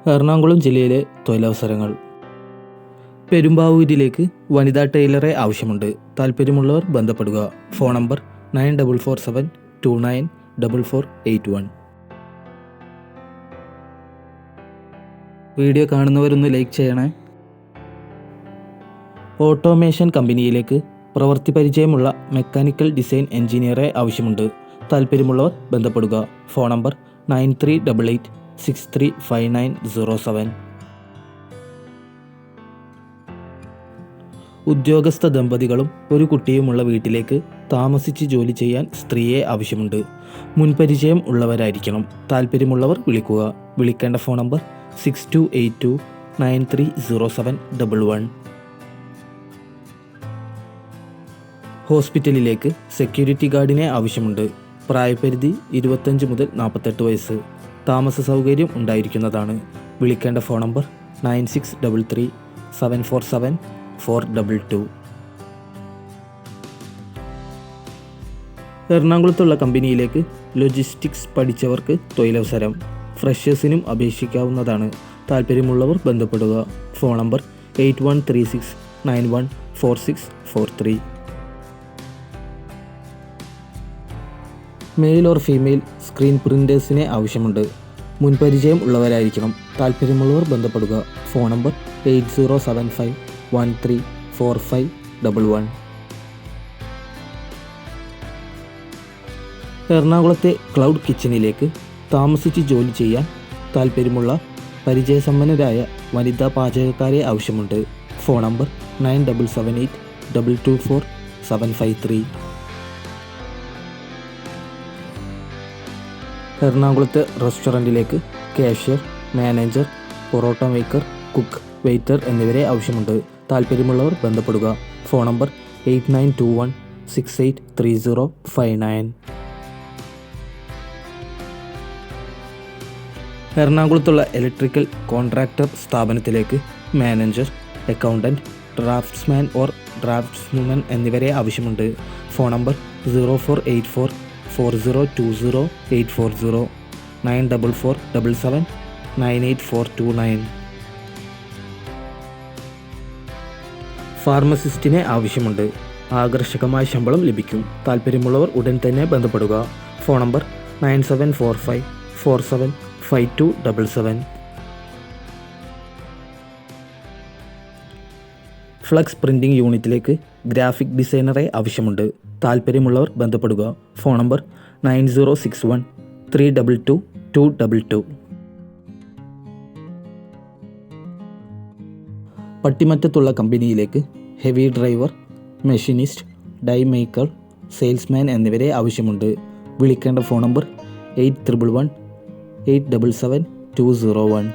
എറണാകുളം ജില്ലയിലെ തൊഴിലവസരങ്ങൾ. പെരുമ്പാവൂരിലേക്ക് വനിതാ ടൈലറെ ആവശ്യമുണ്ട്. താല്പര്യമുള്ളവർ ബന്ധപ്പെടുക. Phone number 9447294481. വീഡിയോ കാണുന്നവരൊന്ന് ലൈക്ക് ചെയ്യണേ. ഓട്ടോമേഷൻ കമ്പനിയിലേക്ക് പ്രവൃത്തി പരിചയമുള്ള മെക്കാനിക്കൽ ഡിസൈൻ എഞ്ചിനീയറെ ആവശ്യമുണ്ട്. താല്പര്യമുള്ളവർ ബന്ധപ്പെടുക. Phone number 9388635907. ഉദ്യോഗസ്ഥ ദമ്പതികളും ഒരു കുട്ടിയുമുള്ള വീട്ടിലേക്ക് താമസിച്ച് ജോലി ചെയ്യാൻ സ്ത്രീയെ ആവശ്യമുണ്ട്. മുൻപരിചയം ഉള്ളവരായിരിക്കണം. താല്പര്യമുള്ളവർ വിളിക്കുക. വിളിക്കേണ്ട ഫോൺ നമ്പർ 6282930711. ഹോസ്പിറ്റലിലേക്ക് സെക്യൂരിറ്റി ഗാർഡിനെ ആവശ്യമുണ്ട്. പ്രായപരിധി 25 മുതൽ 48 വയസ്സ്. താമസ സൗകര്യം ഉണ്ടായിരിക്കുന്നതാണ്. വിളിക്കേണ്ട ഫോൺ നമ്പർ 9633747422. എറണാകുളത്തുള്ള കമ്പനിയിലേക്ക് ലോജിസ്റ്റിക്സ് പഠിച്ചവർക്ക് തൊഴിലവസരം. ഫ്രഷേഴ്സിനും അപേക്ഷിക്കാവുന്നതാണ്. താല്പര്യമുള്ളവർ ബന്ധപ്പെടുക. Phone number 8136914643. Male or female screen പ്രിൻറ്റേഴ്സിനെ ആവശ്യമുണ്ട്. മുൻപരിചയം ഉള്ളവരായിരിക്കണം. താല്പര്യമുള്ളവർ ബന്ധപ്പെടുക. Phone number 8075134511. എറണാകുളത്തെ ക്ലൗഡ് കിച്ചണിലേക്ക് താമസിച്ച് ജോലി ചെയ്യാൻ താല്പര്യമുള്ള പരിചയസമ്പന്നരായ വനിതാ പാചകക്കാരെ ആവശ്യമുണ്ട്. Phone number 9778224753. എറണാകുളത്തെ റെസ്റ്റോറൻറ്റിലേക്ക് cashier, manager, parotta maker, cook, waiter എന്നിവരെ ആവശ്യമുണ്ട്. താല്പര്യമുള്ളവർ ബന്ധപ്പെടുക. Phone number 8921683059. എറണാകുളത്തുള്ള ഇലക്ട്രിക്കൽ കോൺട്രാക്ടർ സ്ഥാപനത്തിലേക്ക് manager, accountant, draughtsman or draughtswoman എന്നിവരെ ആവശ്യമുണ്ട്. Phone number 0484402080 9447798429. ഫാർമസിസ്റ്റിനെ ആവശ്യമുണ്ട്. ആകർഷകമായ ശമ്പളം ലഭിക്കും. താല്പര്യമുള്ളവർ ഉടൻ തന്നെ ബന്ധപ്പെടുക. Phone number 9745475277. ഫ്ലക്സ് പ്രിൻറ്റിംഗ് യൂണിറ്റിലേക്ക് ഗ്രാഫിക് ഡിസൈനറെ ആവശ്യമുണ്ട്. താല്പര്യമുള്ളവർ ബന്ധപ്പെടുക. Phone number 9061322222. പട്ടിമറ്റത്തുള്ള കമ്പനിയിലേക്ക് heavy driver, machinist, die maker, salesman എന്നിവരെ ആവശ്യമുണ്ട്. വിളിക്കേണ്ട ഫോൺ നമ്പർ 8111877201.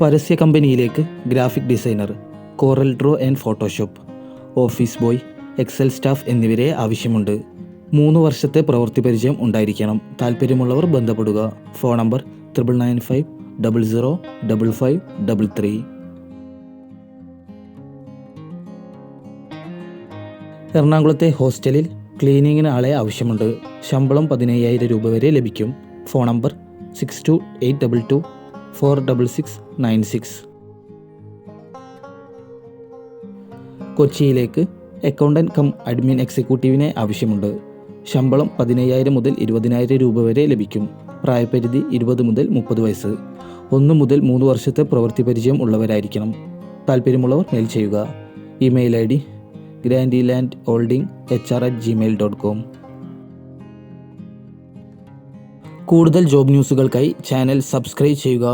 പരസ്യ കമ്പനിയിലേക്ക് graphic designer, Corel draw and Photoshop, office boy, excel staff എന്നിവരെ ആവശ്യമുണ്ട്. 3 വർഷത്തെ പ്രവൃത്തി പരിചയം ഉണ്ടായിരിക്കണം. താല്പര്യമുള്ളവർ ബന്ധപ്പെടുക. Phone number 9995005533. എറണാകുളത്തെ ഹോസ്റ്റലിൽ ക്ലീനിങ്ങിന് ആളെ ആവശ്യമുണ്ട്. ശമ്പളം 15,000 രൂപ വരെ ലഭിക്കും. Phone number 6282246696. കൊച്ചിയിലേക്ക് അക്കൗണ്ടൻറ്റ് കം അഡ്മിൻ എക്സിക്യൂട്ടീവിനെ ആവശ്യമുണ്ട്. ശമ്പളം 15,000 മുതൽ 20,000 രൂപ വരെ ലഭിക്കും. പ്രായപരിധി 20 മുതൽ 30 വയസ്സ്. 1 മുതൽ 3 വർഷത്തെ പ്രവൃത്തി പരിചയം ഉള്ളവരായിരിക്കണം. താല്പര്യമുള്ളവർ മെയിൽ ചെയ്യുക. Email ID grandylandholdinghr@gmail.com. കൂടുതൽ ജോബ് ന്യൂസുകൾക്കായി ചാനൽ സബ്സ്ക്രൈബ് ചെയ്യുക.